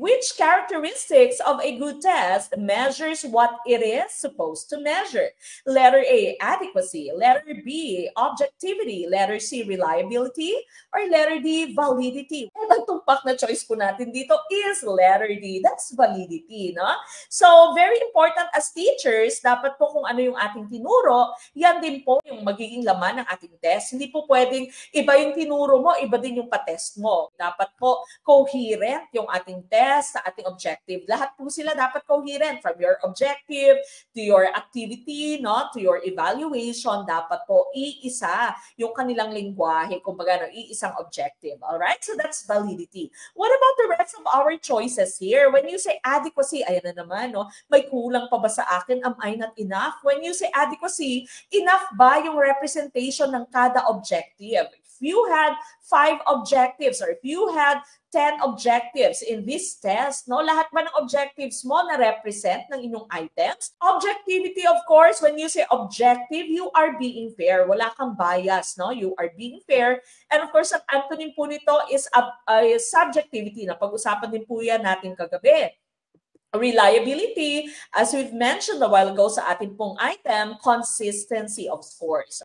Which characteristics of a good test measures what it is supposed to measure? Letter A, adequacy. Letter B, objectivity. Letter C, reliability. Or letter D, validity. And ang tumpak na choice po natin dito is letter D. That's validity, no? So, very important as teachers, dapat po kung ano yung ating tinuro, yan din po yung magiging laman ng ating test. Hindi po pwedeng iba yung tinuro mo, iba din yung patest mo. Dapat po coherent yung ating test sa ating objective. Lahat po sila dapat coherent from your objective to your activity, no, to your evaluation. Dapat po iisa yung kanilang lengguwahe, kumbaga no, iisang objective. All right? So that's validity. What about the rest of our choices here? When you say adequacy, ayan na naman, no? May kulang pa ba sa akin? Am I not enough? When you say adequacy, enough ba yung representation ng kada objective? If you had 5 objectives or if you had 10 objectives in this test, no? Lahat ba ng objectives mo na represent ng inyong items? Objectivity, of course, when you say objective, you are being fair. Wala kang bias, no? You are being fair. And of course, ang antonym po nito is subjectivity. Napag-usapan din po yan natin kagabi. Reliability, as we've mentioned a while ago sa ating pong item, consistency of scores.